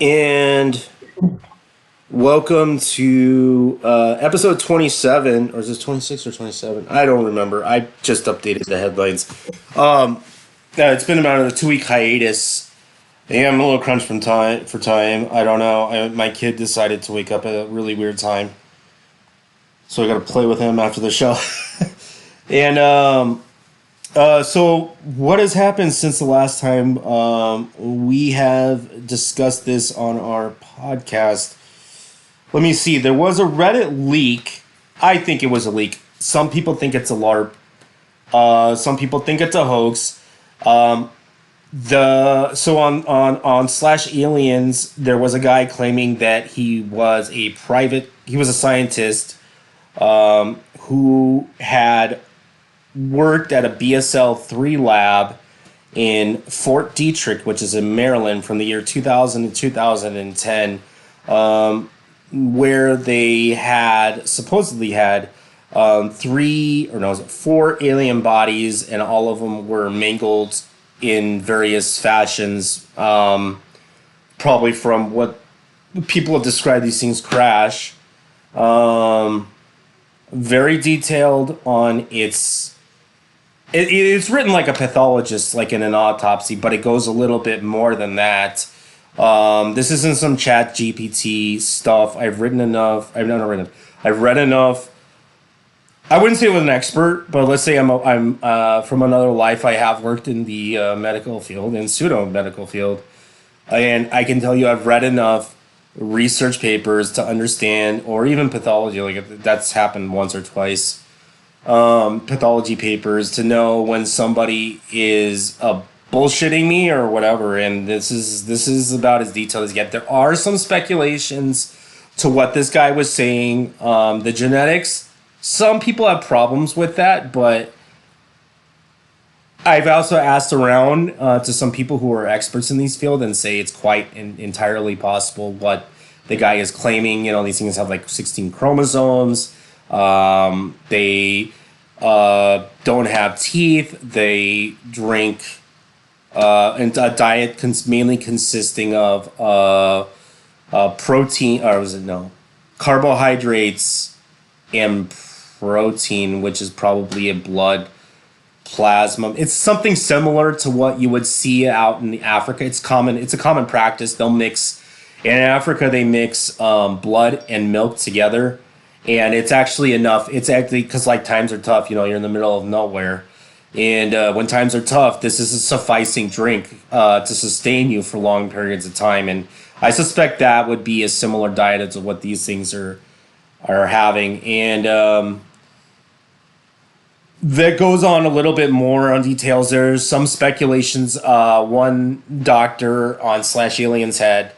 And welcome to episode 27, or is this 26 or 27? I don't remember. I just updated the headlines. It's been about a 2-week hiatus. Yeah, I'm a little crunched for time. I don't know. My kid decided to wake up at a really weird time, so I got to play with him after the show. And so what has happened since the last time we have discussed this on our podcast? Let me see. There was a Reddit leak. I think it was a leak. Some people think it's a LARP. Some people think it's a hoax. On Slash Aliens, there was a guy claiming that he was a scientist who had worked at a BSL-3 lab in Fort Detrick, which is in Maryland, from the year 2000 to 2010, where they supposedly had 4 alien bodies, and all of them were mangled in various fashions, probably from what people have described these things crash. Very detailed on it's written like a pathologist, like in an autopsy, but it goes a little bit more than that. This isn't some chat GPT stuff. I've read enough. I wouldn't say I was an expert, but let's say I'm from another life. I have worked in the medical field and pseudo medical field, and I can tell you I've read enough research papers to understand, or even pathology, like that's happened once or twice. Pathology papers to know when somebody is bullshitting me or whatever, and this is about as detailed as you get. There are some speculations to what this guy was saying. The genetics, some people have problems with that, but I've also asked around to some people who are experts in these fields and say it's quite entirely possible what the guy is claiming. You know, these things have like 16 chromosomes. They don't have teeth. They drink and a diet mainly consisting of protein, or was it no, carbohydrates and protein, which is probably a blood plasma. It's something similar to what you would see out in Africa. It's a common practice. They'll mix in Africa. They mix blood and milk together. And it's actually enough. It's actually because like times are tough. You know, you're in the middle of nowhere, and when times are tough, this is a sufficing drink to sustain you for long periods of time. And I suspect that would be a similar diet as what these things are having. And that goes on a little bit more on details. There's some speculations. One doctor on Slash Aliens had.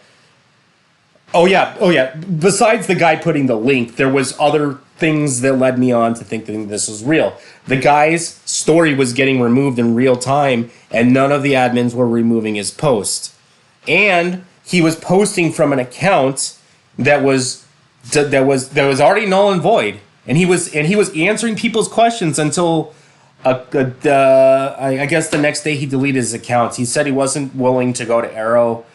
Oh yeah. Besides the guy putting the link, there was other things that led me on to think that this was real. The guy's story was getting removed in real time, and none of the admins were removing his post. And he was posting from an account that was already null and void. And he was answering people's questions until I guess the next day he deleted his account. He said he wasn't willing to go to Arrow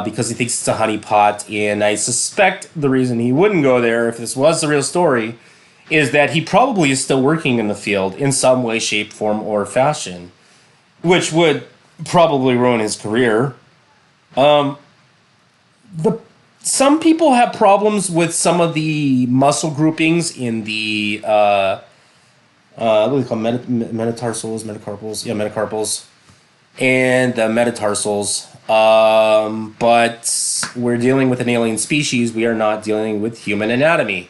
because he thinks it's a honeypot, and I suspect the reason he wouldn't go there, if this was the real story, is that he probably is still working in the field in some way, shape, form, or fashion, which would probably ruin his career. Some people have problems with some of the muscle groupings in the what do they call metatarsals, metacarpals? Yeah, metacarpals, and the metatarsals. But we're dealing with an alien species. We are not dealing with human anatomy.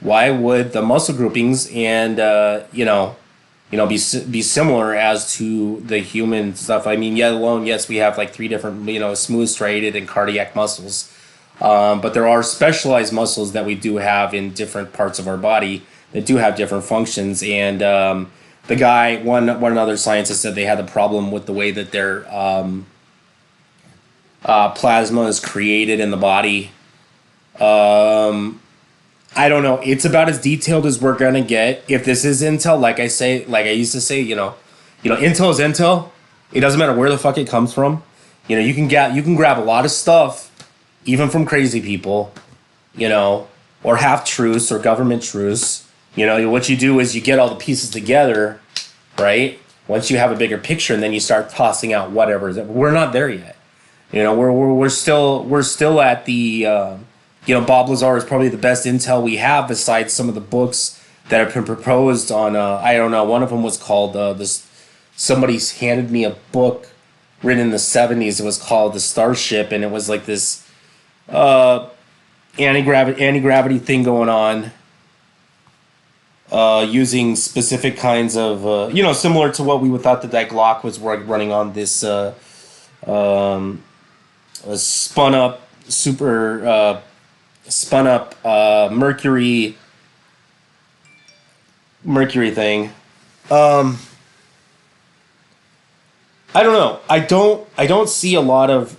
Why would the muscle groupings and be similar as to the human stuff? I mean, yes, we have like 3 different smooth, striated, and cardiac muscles. But there are specialized muscles that we do have in different parts of our body that do have different functions. And the guy, one other scientist said they had a problem with the way that their plasma is created in the body. I don't know. It's about as detailed as we're gonna get. If this is intel, like I used to say, intel is intel. It doesn't matter where the fuck it comes from. You can grab a lot of stuff even from crazy people, you know, or half truths or government truths. You know, what you do is you get all the pieces together, right? Once you have a bigger picture, and then you start tossing out whatever. We're not there yet. You know, we're still at the you know, Bob Lazar is probably the best intel we have besides some of the books that have been proposed on. I don't know. One of them was called this. Somebody's handed me a book written in the 70s. It was called The Starship, and it was like this anti-gravity thing going on, using specific kinds of, you know, similar to what we would thought that Glock was running on this spun up mercury thing. I don't know. I don't see a lot of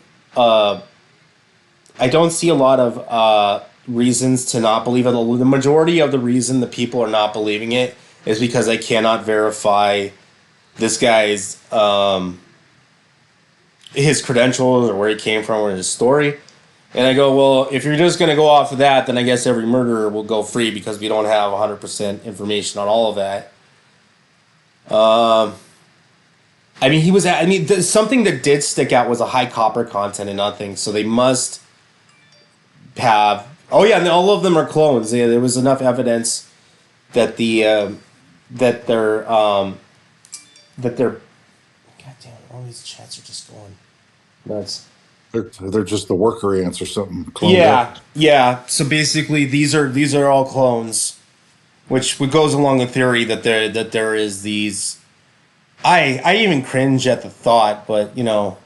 reasons to not believe it. The majority of the reason the people are not believing it is because they cannot verify this guy's his credentials or where he came from or his story. And I go, well, if you're just going to go off of that, then I guess every murderer will go free because we don't have 100% information on all of that. I mean, something that did stick out was a high copper content and nothing. So they must have. Oh yeah, and all of them are clones. Yeah, there was enough evidence that they're. God damn it! All these chats are just going nuts. They're just the worker ants or something. Yeah. So basically, these are all clones, which goes along the theory that there is these. I even cringe at the thought, but you know,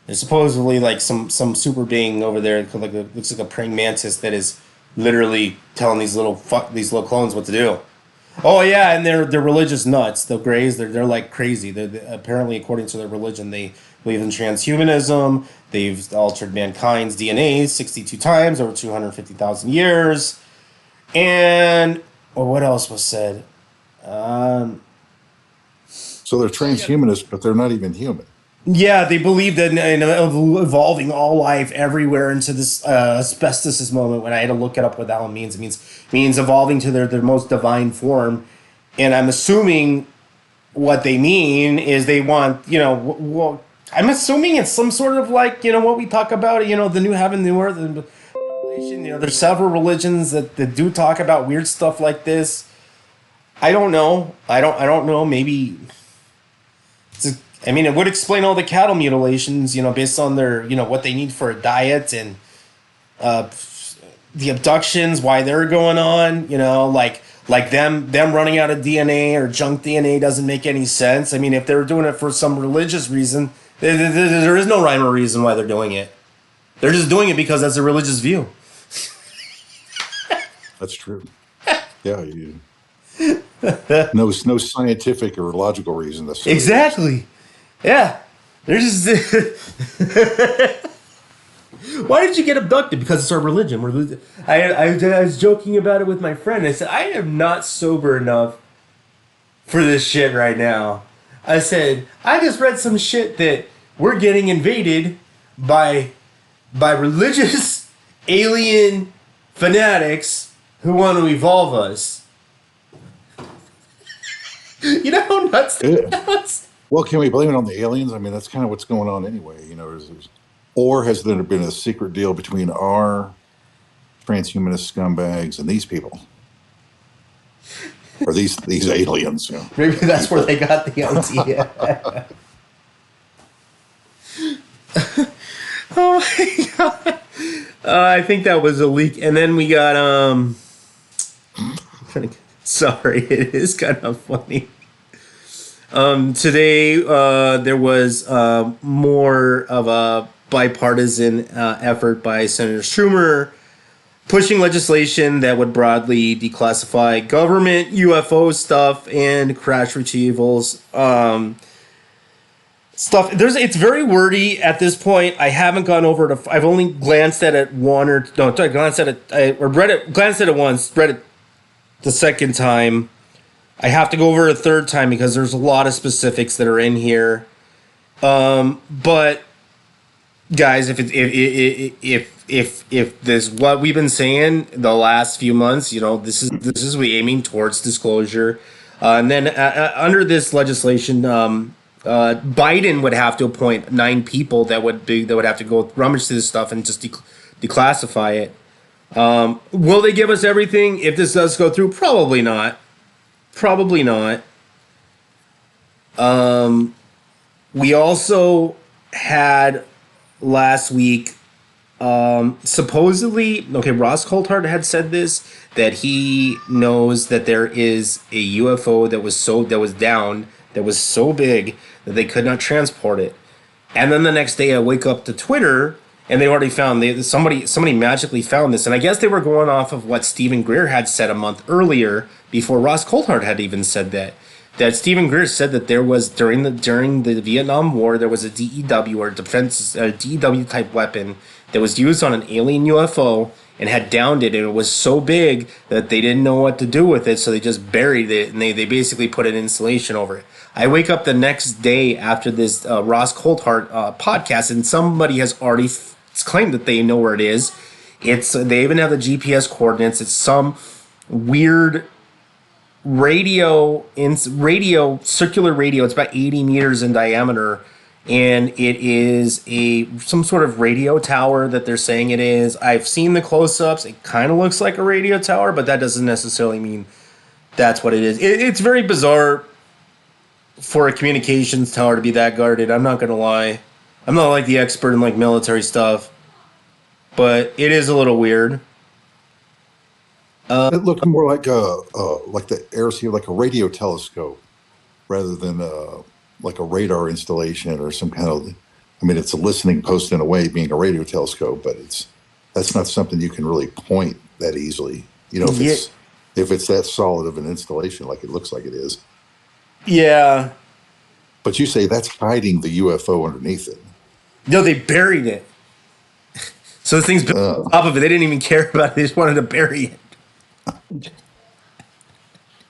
there's supposedly like some super being over there, like looks like a praying mantis that is literally telling these little clones what to do. Oh yeah, and they're religious nuts. The Greys, they're like crazy. They're apparently, according to their religion, they believe in transhumanism. They've altered mankind's DNA 62 times over 250,000 years. And what else was said? So they're transhumanists, but they're not even human. Yeah, they believe that in evolving all life everywhere into this asbestosis moment. When I had to look it up, what that one means, it means evolving to their most divine form. And I'm assuming what they mean is they want, you know, well, I'm assuming it's some sort of like, you know, what we talk about, you know, the new heaven, new earth, and you know, there's several religions that do talk about weird stuff like this. I don't know. I don't know. Maybe. I mean, it would explain all the cattle mutilations, you know, based on their, you know, what they need for a diet and the abductions, why they're going on, you know, like them running out of DNA or junk DNA doesn't make any sense. I mean, if they're doing it for some religious reason, there is no rhyme or reason why they're doing it. They're just doing it because that's a religious view. That's true. Yeah. No scientific or logical reason to say exactly. Yeah. There's just why did you get abducted? Because it's our religion. I was joking about it with my friend. I said, I am not sober enough for this shit right now. I said, I just read some shit that we're getting invaded by religious alien fanatics who want to evolve us. You know how nuts that was? Well, can we blame it on the aliens? I mean, that's kind of what's going on anyway. You know, or has there been a secret deal between our transhumanist scumbags and these people, or these aliens? You know? Maybe that's where they got the idea. Oh my god! I think that was a leak, and then we got Sorry, it is kind of funny. Today, there was more of a bipartisan effort by Senator Schumer pushing legislation that would broadly declassify government UFO stuff and crash retrievals stuff. It's very wordy at this point. I haven't gone over it. I've only glanced at it glanced at it once, read it the second time. I have to go over it a third time because there's a lot of specifics that are in here. But guys, if if this what we've been saying the last few months, this is we aiming towards disclosure, and then under this legislation, Biden would have to appoint 9 people that would have to go rummage through this stuff and just declassify it. Will they give us everything if this does go through? Probably not. Probably not. We also had last week, supposedly, okay, Ross Coulthard had said this, that he knows that there is a UFO that was down, that was so big that they could not transport it. And then the next day I wake up to Twitter and they already found somebody magically found this. And I guess they were going off of what Stephen Greer had said a month earlier before Ross Coulthard had even said that. That Stephen Greer said that there was during the Vietnam War, there was a DEW or defense DEW type weapon that was used on an alien UFO and had downed it, and it was so big that they didn't know what to do with it, so they just buried it and they basically put an insulation over it. I wake up the next day after this Ross Coulthard podcast, and somebody has already claimed that they know where it is. They even have the GPS coordinates. It's some weird circular radio. It's about 80 meters in diameter, and it is some sort of radio tower that they're saying it is. I've seen the close-ups. It kind of looks like a radio tower, but that doesn't necessarily mean that's what it is. It's very bizarre for a communications tower to be that guarded. I'm not gonna lie. I'm not like the expert in like military stuff, but it is a little weird. It looked more like the air, like a radio telescope, rather than like a radar installation or some kind of. I mean, it's a listening post in a way, being a radio telescope, but that's not something you can really point that easily. If it's that solid of an installation, like it looks like it is. Yeah. But you say that's hiding the UFO underneath it. No, they buried it. So the thing's built on top of it. They didn't even care about it. They just wanted to bury it.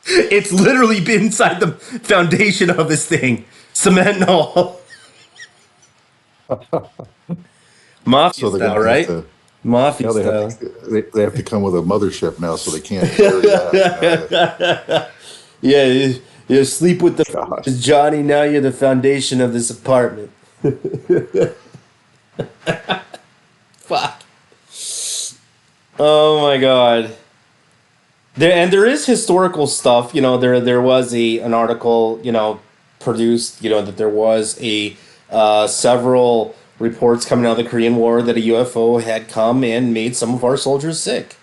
It's literally been inside the foundation of this thing. Cement and all. Mafia style, right? Mafia style. They have to come with a mothership now, so they can't bury that. Yeah, you sleep with Johnny. Now you're the foundation of this apartment. Fuck. Oh my god. There is historical stuff. There was an article, produced, that there was several reports coming out of the Korean War that a UFO had come and made some of our soldiers sick.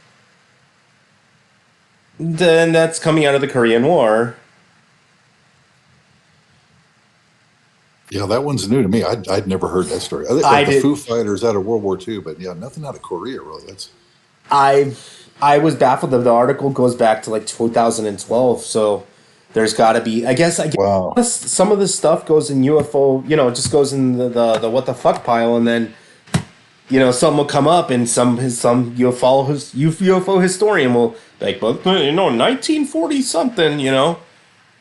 Then that's coming out of the Korean War. Yeah, that one's new to me. I'd never heard that story. The Foo Fighters out of World War II, but yeah, nothing out of Korea really. I was baffled that the article goes back to like 2012, so there's got to be. I guess wow. Some of this stuff goes in UFO. It just goes in the what the fuck pile, and then something will come up, and some UFO historian will be like, but 1940 something.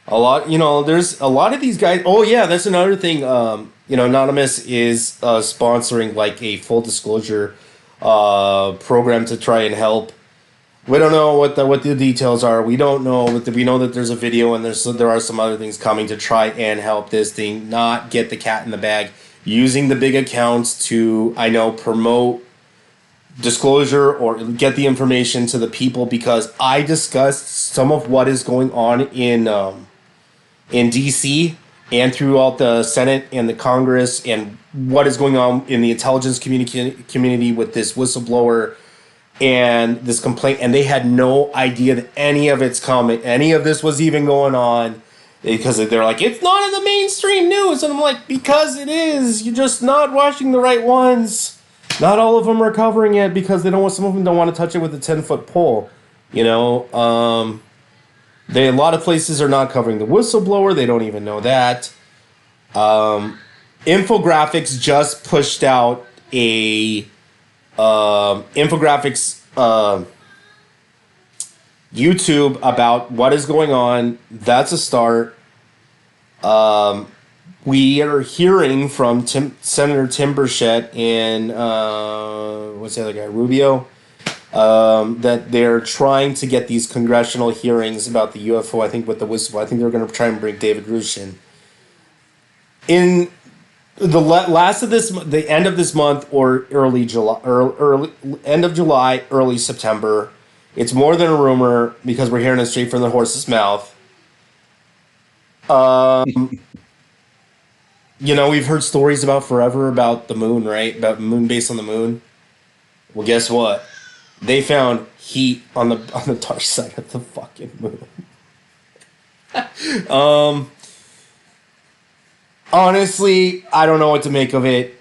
A lot. There's a lot of these guys. Oh yeah, that's another thing. Anonymous is sponsoring like a full disclosure program to try and help. We don't know what the details are. We don't know. We know that there's a video and there are some other things coming to try and help this thing not get the cat in the bag. Using the big accounts to, promote disclosure or get the information to the people, because I discussed some of what is going on in DC and throughout the Senate and the Congress, and what is going on in the intelligence community with this whistleblower and this complaint, and they had no idea that any of it's coming, any of this was even going on, because they're like, it's not in the mainstream news, and I'm like, because it is. You're just not watching the right ones. Not all of them are covering it because some of them don't want to touch it with a 10-foot pole. A lot of places are not covering the whistleblower. They don't even know that. Infographics just pushed out a infographics YouTube about what is going on. That's a start. We are hearing from Senator Tim Burchett and what's the other guy, Rubio, that they're trying to get these congressional hearings about the UFO. I think with the whistle, I think they're going to try and bring David Grush in the last of this, the end of this month or early July, or early end of July, early September. It's more than a rumor because we're hearing it straight from the horse's mouth. We've heard stories about forever about the moon, right? About moon base on the moon. Well, guess what? They found heat on the dark side of the fucking moon. Honestly, I don't know what to make of it.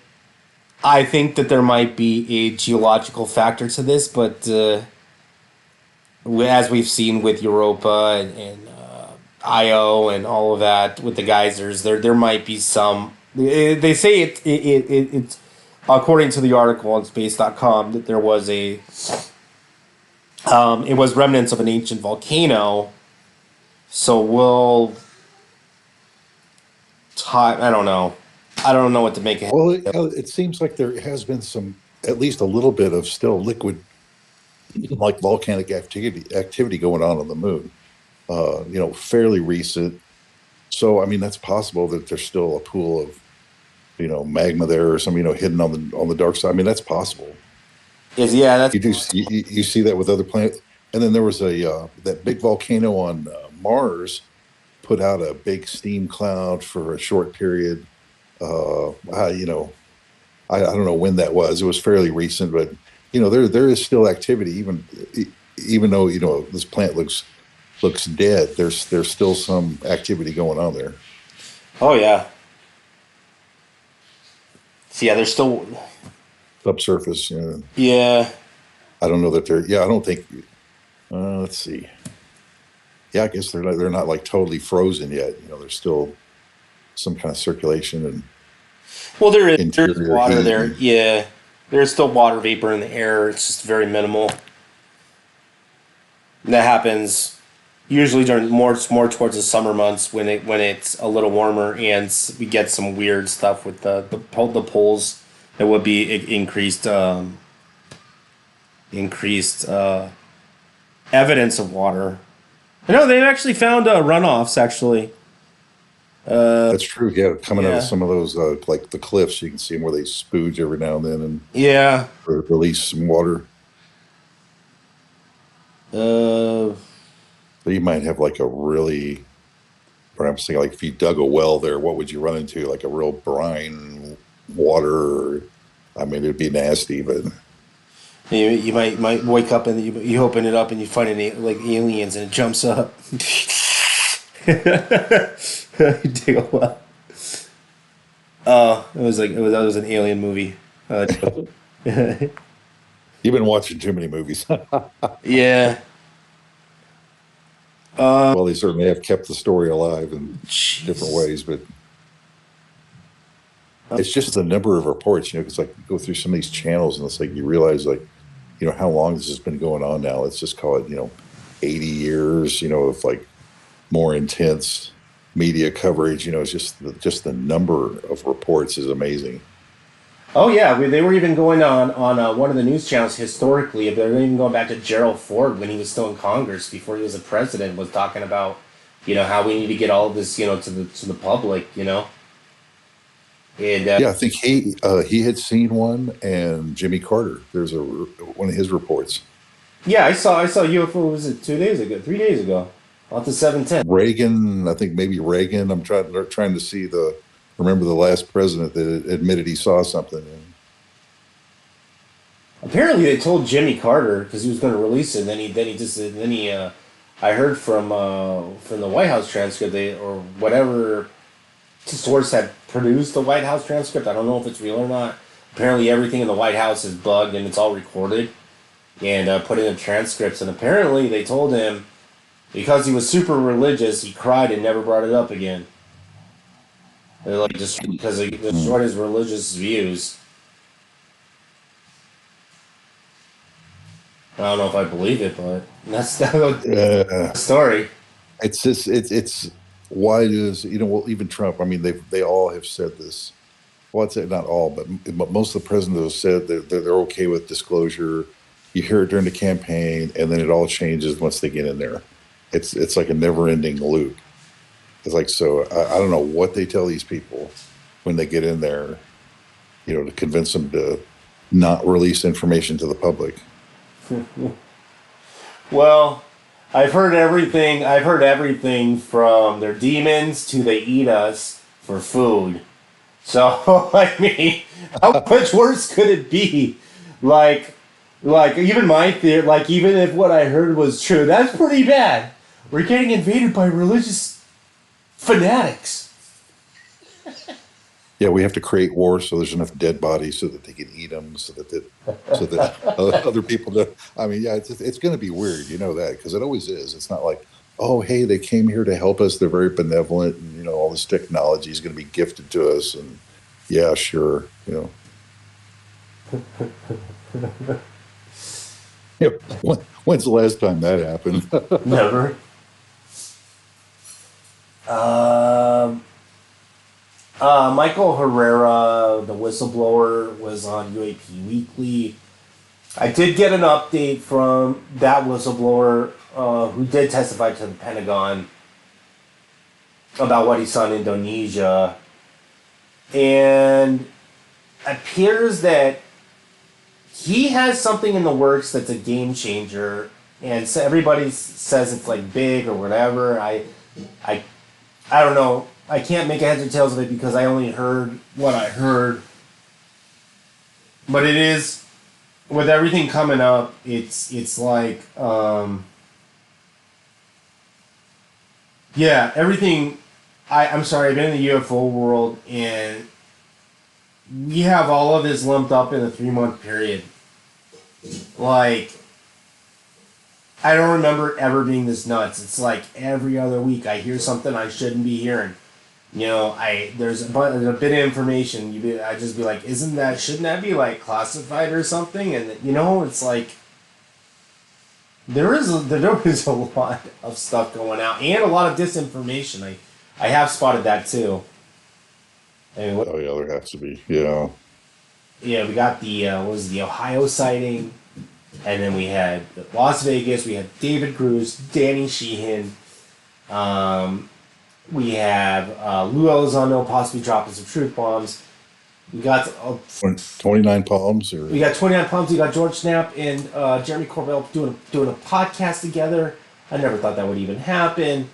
I think that there might be a geological factor to this, but as we've seen with Europa and Io and all of that with the geysers, there might be some. They say it's according to the article on space.com that there was it was remnants of an ancient volcano. So I don't know. I don't know what to make of it. Well, it seems like there has been some, at least a little bit of still liquid, like volcanic activity going on the moon. Fairly recent. So, I mean, that's possible that there's still a pool of, magma there or some, hidden on the dark side. I mean, that's possible. Yeah, that's You see that with other planets. And then there was that big volcano on Mars put out a big steam cloud for a short period. I don't know when that was. It was fairly recent, but there is still activity, even though this plant looks dead. There's still some activity going on there. Oh yeah. So yeah, there's still Subsurface. yeah. I don't know that they're. Yeah, I don't think. Let's see. Yeah, I guess they're not like totally frozen yet. There's still some kind of circulation and Well, there's interior water heat. there. Yeah, there's still water vapor in the air. It's just very minimal. And that happens usually during more towards the summer months when it's a little warmer and we get some weird stuff with the poles. There would be increased evidence of water. No, they've actually found runoffs. Actually, That's true. Yeah, coming out of yeah, some of those like the cliffs, you can see them where they spooge every now and then and yeah. release some water. Uh, So you might have like a really, perhaps thinking like if you dug a well there, what would you run into? Like a real brine water. I mean, it'd be nasty, but you might wake up and you open it up and you find like aliens and it jumps up. You dig a well. Oh, that was an alien movie. you've been watching too many movies. Yeah. Well, they certainly have kept the story alive in different Jeez. ways, but it's just the number of reports, because like you go through some of these channels and it's like you realize like, how long this has been going on now. Let's just call it, 80 years, of like more intense media coverage. It's just the number of reports is amazing. Oh yeah, they were even going on one of the news channels historically. They're even going back to Gerald Ford when he was still in Congress before he was a president. Was talking about how we need to get all of this to the public. And Yeah, I think he had seen one, and Jimmy Carter. There's one of his reports. yeah, I saw UFO. Was it 2 days ago? 3 days ago? Off the 710. Reagan, I think maybe Reagan. I'm trying to see remember the last president that admitted he saw something. Apparently, they told Jimmy Carter because he was going to release it. And I heard from the White House transcript or whatever source had produced the White House transcript. I don't know if it's real or not. Apparently, everything in the White House is bugged and it's all recorded and put in the transcripts. And apparently, they told him because he was super religious, he cried and never brought it up again. They're like just because it destroyed his religious views. I don't know if I believe it, but that's the Uh, story. it's just it's why does, well, even Trump, I mean, they all have said this. Well, I'd say not all, but most of the presidents have said that they're okay with disclosure. You hear it during the campaign, and then it all changes once they get in there. It's like a never ending loop. It's like, so I don't know what they tell these people when they get in there, to convince them to not release information to the public. Well, I've heard everything. I've heard everything from they're demons to they eat us for food. So I mean, how much worse could it be? Like, like even my theory, like even if what I heard was true, that's pretty bad. We're getting invaded by religious fanatics. Yeah, we have to create war so there's enough dead bodies so that they can eat them, so that other people do. I mean, yeah, it's going to be weird, that, because it always is. It's not like, oh, hey, they came here to help us. They're very benevolent, and all this technology is going to be gifted to us, and yeah, sure, when's the last time that happened? Never. Um, Michael Herrera, the whistleblower, was on UAP Weekly. I did get an update from that whistleblower who did testify to the Pentagon about what he saw in Indonesia. And appears that he has something in the works that's a game changer. And so everybody says it's like big or whatever. I, I don't know. I can't make a heads or tails of it because I only heard what I heard. But it is, with everything coming up, it's like yeah, everything. I'm sorry, I've been in the UFO world and we have all of this lumped up in a 3-month period. Like, I don't remember ever being this nuts. It's like every other week I hear something I shouldn't be hearing. There's a bit of information. I just be like, shouldn't that be like classified or something? And it's like there is a lot of stuff going out and a lot of disinformation. I have spotted that too. I mean, Oh, yeah, there has to be. Yeah. yeah, we got the what was the Ohio sighting, and then we had Las Vegas. We had David Cruz, Danny Sheehan. We have Lou Elizondo possibly dropping some truth bombs. We got 29 Palms, or we got 29 Palms. We got George Knapp and Jeremy Corbell doing a podcast together. I never thought that would even happen.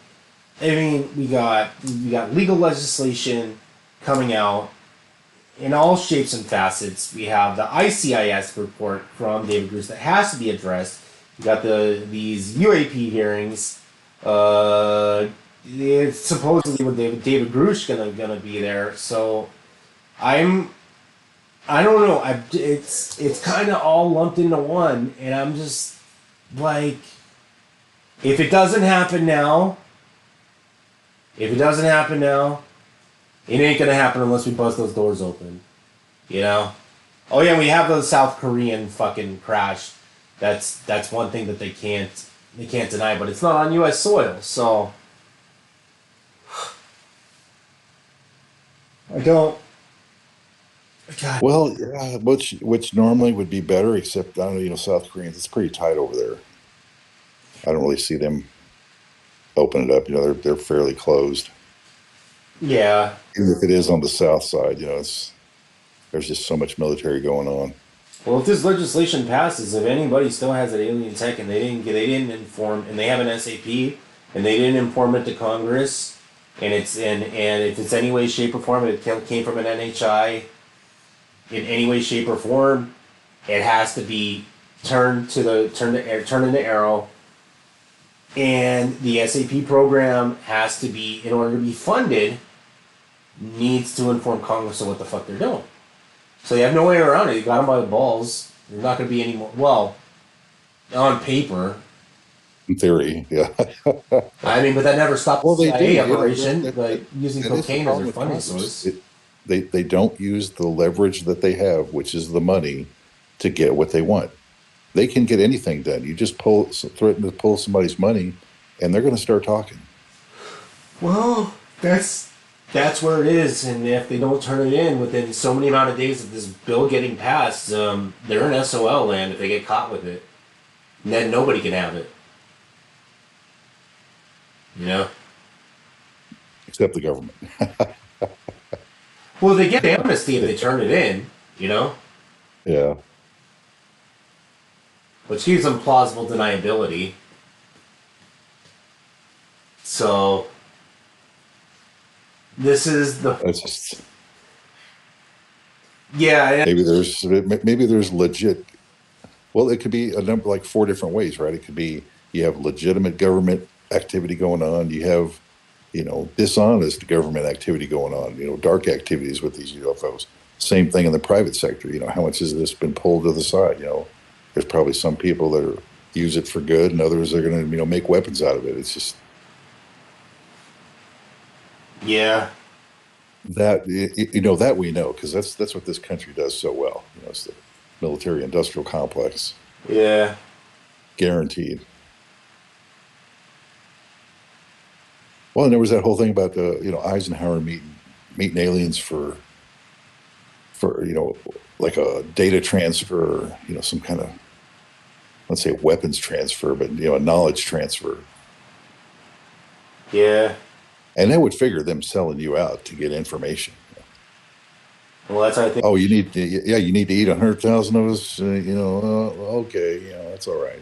I mean, we got legal legislation coming out in all shapes and facets. We have the ICIS report from David Bruce that has to be addressed. We got these UAP hearings. It's supposedly with David Grush gonna be there. So I don't know. It's kind of all lumped into one, and I'm just like, if it doesn't happen now, it ain't gonna happen unless we bust those doors open. Oh yeah, we have the South Korean fucking crash. That's one thing that they can't deny, but it's not on U.S. soil, so I don't. God. well, yeah, which normally would be better, except I don't know, South Koreans. It's pretty tight over there. I don't really see them open it up. They're fairly closed. Yeah. Even if it is on the south side, there's just so much military going on. Well, if this legislation passes, if anybody still has an alien tech and they didn't inform, and they have an SAP and they didn't inform it to Congress, and if it's any way, shape, or form, it came from an NHI in any way, shape, or form, it has to be turned into arrow, and the SAP program has to be, in order to be funded, needs to inform Congress of what the fuck they're doing. So you have no way around it. You got them by the balls. There's not going to be any more. Well, on paper. In theory, yeah. I mean, but that never stopped Well, the they CIA do. operation by using That is the cocaine as problem their with funding Congress. source. They don't use the leverage that they have, which is the money, to get what they want. They can get anything done. You just threaten to pull somebody's money, and they're going to start talking. Well, that's where it is, and if they don't turn it in within so many amount of days of this bill getting passed, they're in SOL land if they get caught with it. And then nobody can have it. You know? Except the government. Well, they get amnesty if they turn it in, you know? Yeah. Which gives them plausible deniability. So, this is the... It's just Yeah, maybe there's legit. Well, it could be a number like four different ways, right? It could be you have legitimate government activity going on. You have, dishonest government activity going on. Dark activities with these UFOs. Same thing in the private sector. How much has this been pulled to the side? There's probably some people that use it for good, and others are going to, make weapons out of it. It's just yeah, that we know because that's what this country does so well. It's the military-industrial complex, yeah. guaranteed. Well, and there was that whole thing about Eisenhower meeting aliens for like a data transfer, some kind of, let's say, weapons transfer, but a knowledge transfer. Yeah. And that would figure them selling you out to get information. Well, that's how I think. Oh, you need to eat 100,000 of us. Okay, that's all right.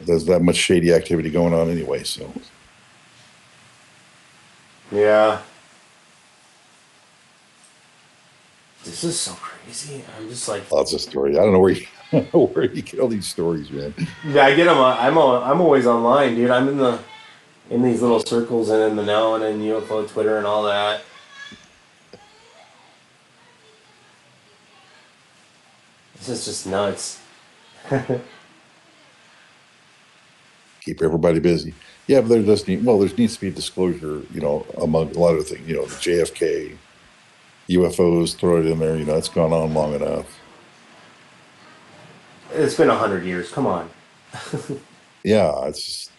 There's that much shady activity going on anyway. So Yeah. This is so crazy. I'm just like, lots of stories. I don't know where you I don't know where you get all these stories, man. yeah, I get them. I'm always online, dude. I'm in these little circles and in the know and in UFO Twitter and all that. This is just nuts. Keep everybody busy. Yeah, but there needs to be disclosure, among a lot of things, the JFK, UFOs, throw it in there, it's gone on long enough. It's been 100 years. Come on. Yeah, it's just,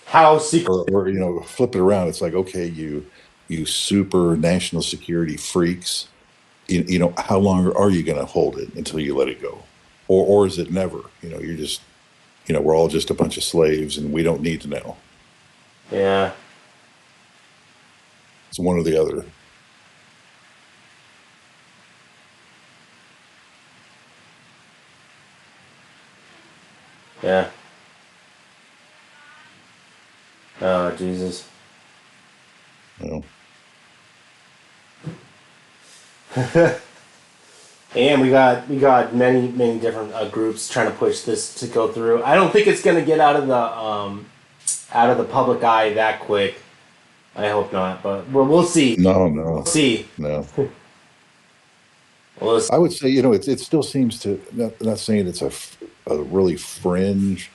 How secret? or flip it around. It's like, okay, you super national security freaks, how long are you going to hold it until you let it go? Or is it never? You're just, we're all just a bunch of slaves and we don't need to know. Yeah. It's one or the other. Yeah. Oh, Jesus. You know? And we got many different groups trying to push this to go through. I don't think it's gonna get out of the public eye that quick. I hope not, but we'll see. No, We'll no, see. no. We'll see. I would say, it still seems to, not saying it's a really fringe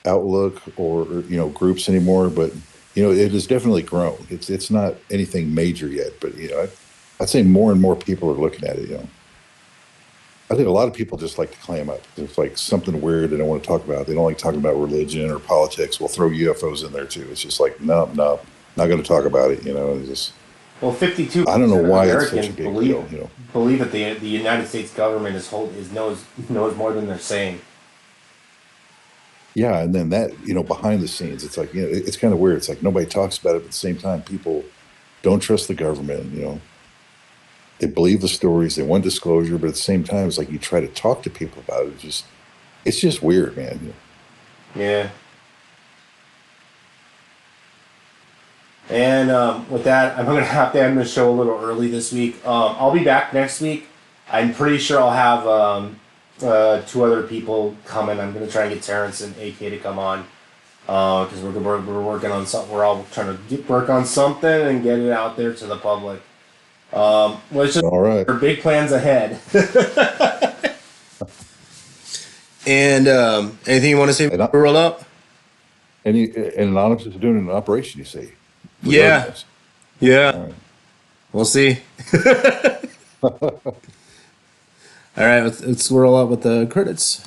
outlook or groups anymore, but it has definitely grown. It's not anything major yet, but I'd say more and more people are looking at it. I think a lot of people just like to clam up. It's like something weird they don't want to talk about. They don't like talking about religion or politics. We'll throw UFOs in there too. It's just like no, not going to talk about it. It's just, Well, 52% I don't know of why it's such a Americans big believe deal. believe that the United States government knows more than they're saying. Yeah, and then that, behind the scenes, it's like, it's kind of weird. It's like nobody talks about it, but at the same time, people don't trust the government. They believe the stories, they want disclosure, but at the same time, it's like you try to talk to people about it. It's just weird, man. Yeah. And with that, I'm going to have to end the show a little early this week. I'll be back next week. I'm pretty sure I'll have two other people coming. I'm going to try and get Terrence and AK to come on because we're working on something. We're all trying to work on something and get it out there to the public. Let's just All right. our big plans ahead. And anything you want to say And, I, before we roll up? and Anonymous is doing an operation, you say, regarding Yeah. this. Yeah. All We'll see. right. All right, let's roll out with the credits.